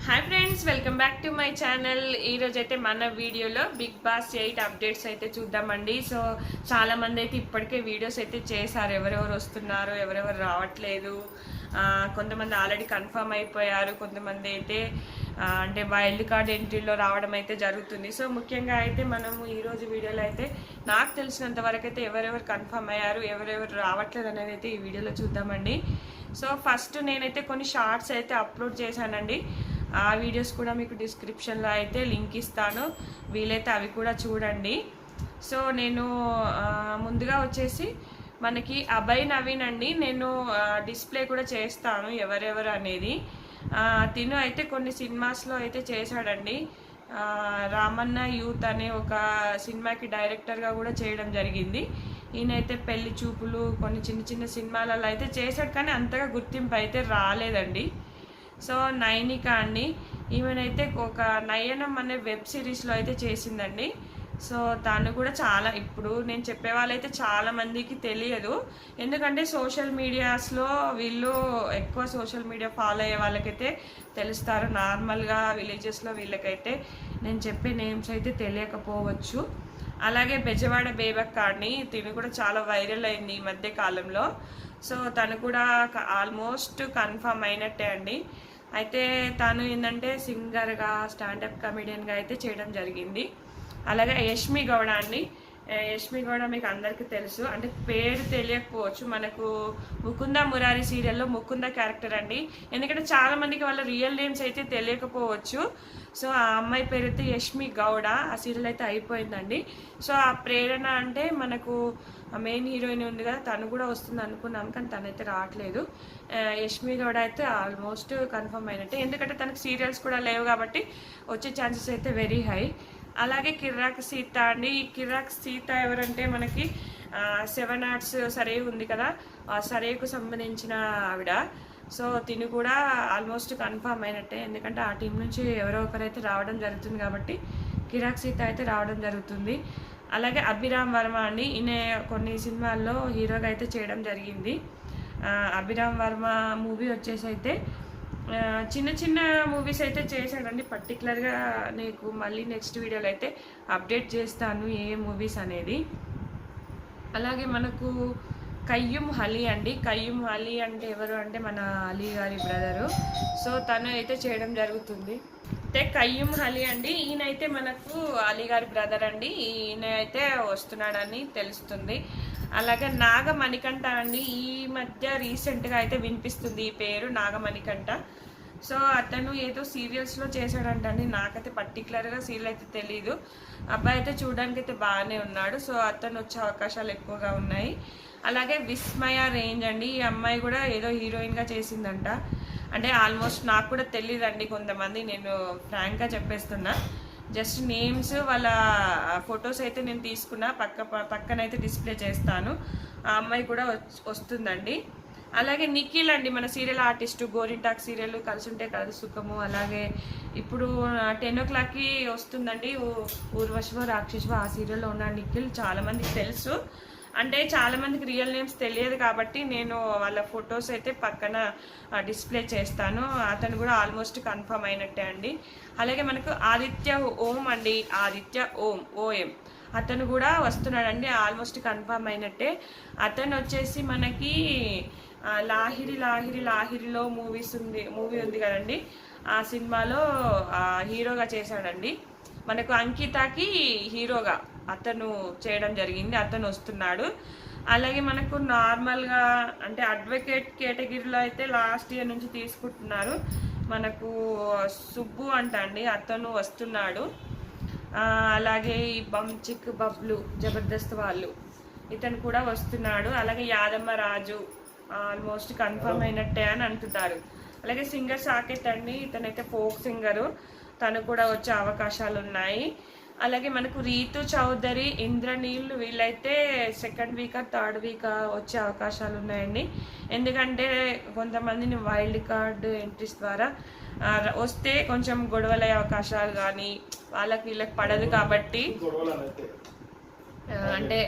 Hi friends, welcome back to my channel. ఈరోజు అయితే మన వీడియోలో బిగ్ బాస్ 8 అప్డేట్స్ అయితే చూద్దామండి. సో చాలా మంది అయితే ఇప్పటికే వీడియోస్ అయితే చేశారు, ఎవరెవరు వస్తున్నారు, ఎవరెవరు రావట్లేదు. కొంతమంది ఆల్రెడీ కన్ఫర్మ్ అయిపోయారు, కొంతమంది అయితే అంటే వైల్డ్ కార్డ్ ఎంట్రీలో రావడం అయితే జరుగుతుంది. సో ముఖ్యంగా అయితే మనము ఈరోజు వీడియోలో అయితే నాకు తెలిసినంత వరకు అయితే ఎవరెవరు కన్ఫర్మ్ అయ్యారు, ఎవరెవరు రావట్లేదు అనేది అయితే ఈ వీడియోలో చూద్దామండి. సో ఫస్ట్ నేనైతే కొన్ని షార్ట్స్ అయితే అప్లోడ్ చేశానండి. ఆ వీడియోస్ కూడా మీకు డిస్క్రిప్షన్లో అయితే లింక్ ఇస్తాను, వీలైతే అవి కూడా చూడండి. సో నేను ముందుగా వచ్చేసి మనకి అభయ్ నవీన్ అండి, నేను డిస్ప్లే కూడా చేస్తాను ఎవరెవరు అనేది. తిను అయితే కొన్ని సినిమాస్లో అయితే చేశాడండి. రామన్న యూత్ అనే ఒక సినిమాకి డైరెక్టర్గా కూడా చేయడం జరిగింది. ఈయనైతే పెళ్లి చూపులు కొన్ని చిన్న చిన్న సినిమాలలో అయితే చేశాడు, కానీ అంతగా గుర్తింపు అయితే రాలేదండి. సో నైనిక అండి, ఈమెనైతే ఒక నయనం అనే వెబ్ సిరీస్లో అయితే చేసిందండి. సో తను కూడా చాలా, ఇప్పుడు నేను చెప్పే వాళ్ళైతే చాలా మందికి తెలియదు, ఎందుకంటే సోషల్ మీడియాస్లో వీళ్ళు ఎక్కువ సోషల్ మీడియా ఫాలో అయ్యే వాళ్ళకైతే తెలుస్తారు. నార్మల్గా విలేజెస్లో వీళ్ళకైతే నేను చెప్పే నేమ్స్ అయితే తెలియకపోవచ్చు. అలాగే బెజవాడ బేబక్క అని, తిను కూడా చాలా వైరల్ అయింది ఈ మధ్య కాలంలో. సో తను కూడా ఆల్మోస్ట్ కన్ఫర్మ్ అయినట్టే అండి. అయితే తను ఏంటంటే సింగర్గా, స్టాండప్ కమెడియన్గా అయితే చేయడం జరిగింది. అలాగే యష్మి గౌడ అండి, యష్మి గౌడ మీకు అందరికీ తెలుసు, అంటే పేరు తెలియకపోవచ్చు, మనకు ముకుంద మురారి సీరియల్లో ముకుంద క్యారెక్టర్ అండి. ఎందుకంటే చాలా మందికి వాళ్ళ రియల్ నేమ్స్ అయితే తెలియకపోవచ్చు. సో ఆ అమ్మాయి పేరు అయితే యష్మి గౌడ. ఆ సీరియల్ అయితే అయిపోయిందండి. సో ఆ ప్రేరణ అంటే మనకు మెయిన్ హీరోయిన్ ఉంది కదా, తను కూడా వస్తుంది అనుకున్నాం, కానీ తనైతే రావట్లేదు. యష్మి గౌడ అయితే ఆల్మోస్ట్ కన్ఫర్మ్ అయినట్టే, ఎందుకంటే తనకు సీరియల్స్ కూడా లేవు కాబట్టి వచ్చే ఛాన్సెస్ అయితే వెరీ హై. అలాగే కిర్రాక్ సీత అండి, ఈ కిర్రాక్ సీత ఎవరంటే మనకి 7 ఆర్ట్స్ సరే ఉంది కదా, ఆ సరేకు సంబంధించిన ఆవిడ. సో తిని కూడా ఆల్మోస్ట్ కన్ఫర్మ్ అయినట్టే, ఎందుకంటే ఆ టీం నుంచి ఎవరో ఒకరైతే రావడం జరుగుతుంది కాబట్టి కిరాక్ సీత అయితే రావడం జరుగుతుంది. అలాగే అభిరామ్ వర్మ అండి, ఈయన కొన్ని సినిమాల్లో హీరోగా అయితే చేయడం జరిగింది. అభిరామ్ వర్మ మూవీ వచ్చేసి అయితే చిన్న చిన్న మూవీస్ అయితే చేశాడండి. పర్టికులర్గా నీకు మళ్ళీ నెక్స్ట్ వీడియోలో అయితే అప్డేట్ చేస్తాను ఏ మూవీస్ అనేది. అలాగే మనకు కయ్యూమ్ అలీ అండి, కయ్యూమ్ అలీ అంటే ఎవరు అంటే మన అలీ గారి బ్రదరు. సో తను అయితే చేయడం జరుగుతుంది. అయితే కయ్యూమ్ అలీ అండి, ఈయనైతే మనకు అలీ గారి బ్రదర్ అండి, ఈయన అయితే వస్తున్నాడని తెలుస్తుంది. అలాగే నాగమణికంఠ అండి, ఈ మధ్య రీసెంట్గా అయితే వినిపిస్తుంది ఈ పేరు నాగమణికంఠ. సో అతను ఏదో సీరియల్స్లో చేశాడంటండి, నాకైతే పర్టికులర్గా సీరియల్ అయితే తెలీదు. అబ్బాయి అయితే చూడడానికి అయితే బాగానే ఉన్నాడు. సో అతను వచ్చే అవకాశాలు ఎక్కువగా ఉన్నాయి. అలాగే విస్మయ రేంజ్ అండి, ఈ అమ్మాయి కూడా ఏదో హీరోయిన్గా చేసిందంట. అంటే ఆల్మోస్ట్ నాకు కూడా తెలియదండి, కొంతమంది, నేను ఫ్రాంక్గా చెప్పేస్తున్నా. జస్ట్ నేమ్స్, వాళ్ళ ఫొటోస్ అయితే నేను తీసుకున్నా, పక్కనైతే డిస్ప్లే చేస్తాను. ఆ అమ్మాయి కూడా వస్తుందండి. అలాగే నిఖిల్ అండి, మన సీరియల్ ఆర్టిస్టు, గోరింటాక్ సీరియల్ కలిసి ఉంటే కలదు సుఖము. అలాగే ఇప్పుడు 10 o'clockకి వస్తుందండి ఊర్వశివ రాక్షసువ, ఆ సీరియల్లో ఉన్న నిఖిల్ చాలామందికి తెలుసు. అంటే చాలామందికి రియల్ నేమ్స్ తెలియదు కాబట్టి నేను వాళ్ళ ఫొటోస్ అయితే పక్కన డిస్ప్లే చేస్తాను. అతను కూడా ఆల్మోస్ట్ కన్ఫర్మ్ అయినట్టే అండి. అలాగే మనకు ఆదిత్య ఓం అండి, ఆదిత్య ఓఎం, అతను కూడా వస్తున్నాడండి, ఆల్మోస్ట్ కన్ఫర్మ్ అయినట్టే. అతను వచ్చేసి మనకి లాహిరి లాహిరి లాహిరిలో మూవీ ఉంది కదండి, ఆ సినిమాలో హీరోగా చేశాడండి. మనకు అంకితకి హీరోగా అతను చేయడం జరిగింది, అతను వస్తున్నాడు. అలాగే మనకు నార్మల్గా అంటే అడ్వకేట్ కేటగిరీలో అయితే లాస్ట్ ఇయర్ నుంచి తీసుకుంటున్నారు. మనకు సుబ్బు అంట అండి, అతను వస్తున్నాడు. అలాగే ఈ బంచిక్ బబ్లు జబర్దస్త్ వాళ్ళు, ఇతను కూడా వస్తున్నాడు. అలాగే యాదమ్మ రాజు ఆల్మోస్ట్ కన్ఫర్మ్ అయినట్టే అని అంటున్నారు. అలాగే సింగర్ సాకేత్ అండి, ఇతనైతే ఫోక్ సింగరు, తను కూడా వచ్చే అవకాశాలు ఉన్నాయి. అలాగే మనకు రీతు చౌదరి, ఇంద్రనీళ్ళు, వీళ్ళైతే 2nd వీక్ 3rd వీక్ వచ్చే అవకాశాలు ఉన్నాయండి. ఎందుకంటే కొంతమందిని వైల్డ్ కార్డ్ ఎంట్రీస్ ద్వారా వస్తే కొంచెం గొడవలయ్యే అవకాశాలు కానీ వాళ్ళకి వీళ్ళకి పడదు కాబట్టి, అంటే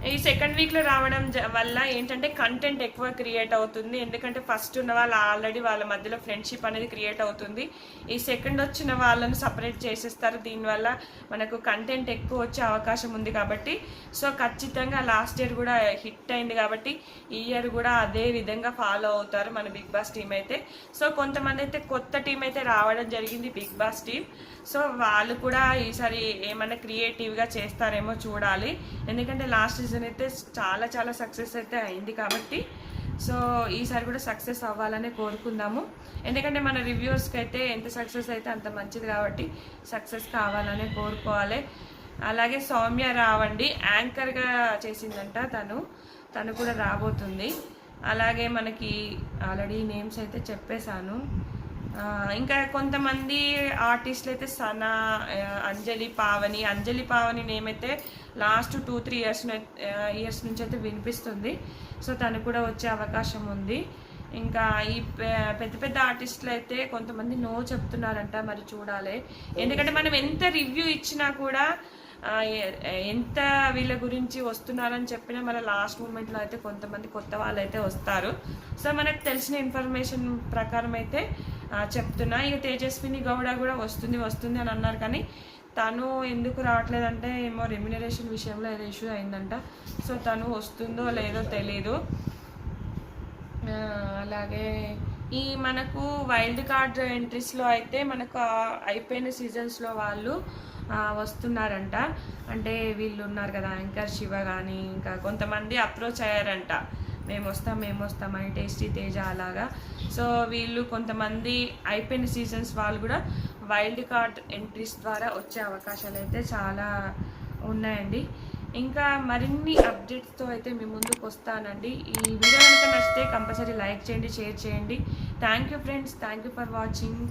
ఈ సెకండ్ వీక్లో రావడం వల్ల ఏంటంటే కంటెంట్ ఎక్కువ క్రియేట్ అవుతుంది. ఎందుకంటే ఫస్ట్ ఉన్న వాళ్ళు ఆల్రెడీ వాళ్ళ మధ్యలో ఫ్రెండ్షిప్ అనేది క్రియేట్ అవుతుంది. ఈ సెకండ్ వచ్చిన వాళ్ళని సపరేట్ చేసేస్తారు. దీనివల్ల మనకు కంటెంట్ ఎక్కువ వచ్చే అవకాశం ఉంది కాబట్టి సో ఖచ్చితంగా లాస్ట్ ఇయర్ కూడా హిట్ అయింది కాబట్టి ఈ ఇయర్ కూడా అదే విధంగా ఫాలో అవుతారు మన బిగ్ బాస్ టీం అయితే. సో కొంతమంది అయితే కొత్త టీం అయితే రావడం జరిగింది బిగ్ బాస్ టీం. సో వాళ్ళు కూడా ఈసారి ఏమైనా క్రియేటివ్గా చేస్తారేమో చూడాలి. ఎందుకంటే లాస్ట్ సీజన్ అయితే చాలా చాలా సక్సెస్ అయితే అయింది కాబట్టి సో ఈసారి కూడా సక్సెస్ అవ్వాలనే కోరుకుందాము. ఎందుకంటే మన రివ్యూవర్స్కి అయితే ఎంత సక్సెస్ అయితే అంత మంచిది కాబట్టి సక్సెస్ కావాలనే కోరుకోవాలి. అలాగే సౌమ్య రావండి యాంకర్గా చేసిందంట, తను కూడా రాబోతుంది. అలాగే మనకి ఆల్రెడీ నేమ్స్ అయితే చెప్పేశాను. ఇంకా కొంతమంది ఆర్టిస్టులు అయితే సనా, అంజలి పావని నేమ్ అయితే లాస్ట్ 2-3 ఇయర్స్ నుంచి అయితే వినిపిస్తుంది. సో తను కూడా వచ్చే అవకాశం ఉంది. ఇంకా ఈ పెద్ద పెద్ద ఆర్టిస్టులు అయితే కొంతమంది నో చెప్తున్నారంట, మరి చూడాలి. ఎందుకంటే మనం ఎంత రివ్యూ ఇచ్చినా కూడా ఎంత వీళ్ళ గురించి వస్తున్నారని చెప్పినా మన లాస్ట్ మూమెంట్లో అయితే కొంతమంది కొత్త వాళ్ళు అయితే వస్తారు. సో మనకు తెలిసిన ఇన్ఫర్మేషన్ ప్రకారం అయితే చెప్తున్నా. ఇక తేజస్విని గౌడ కూడా వస్తుంది అని అన్నారు, కానీ తను ఎందుకు రావట్లేదంటే ఏమో రెమ్యునరేషన్ విషయంలో ఏదో ఇష్యూ అయిందంట. సో తను వస్తుందో లేదో తెలీదు. అలాగే ఈ మనకు వైల్డ్ కార్డ్ ఎంట్రీస్లో అయితే మనకు అయిపోయిన సీజన్స్లో వాళ్ళు వస్తున్నారంట. అంటే వీళ్ళు ఉన్నారు కదా యాంకర్ శివ కానీ ఇంకా కొంతమంది అప్రోచ్ అయ్యారంట, మేము వస్తాం అని, టేస్టీ తేజ అలాగా. సో వీళ్ళు కొంతమంది అయిపోయిన సీజన్స్ వాళ్ళు కూడా వైల్డ్ కార్డ్ ఎంట్రీస్ ద్వారా వచ్చే అవకాశాలు అయితే చాలా ఉన్నాయండి. ఇంకా మరిన్ని అప్డేట్స్తో అయితే మీ ముందుకు వస్తానండి. ఈ వీడియో కనుక నచ్చితే కంపల్సరీ లైక్ చేయండి, షేర్ చేయండి. Thank you friends, thank you for watching.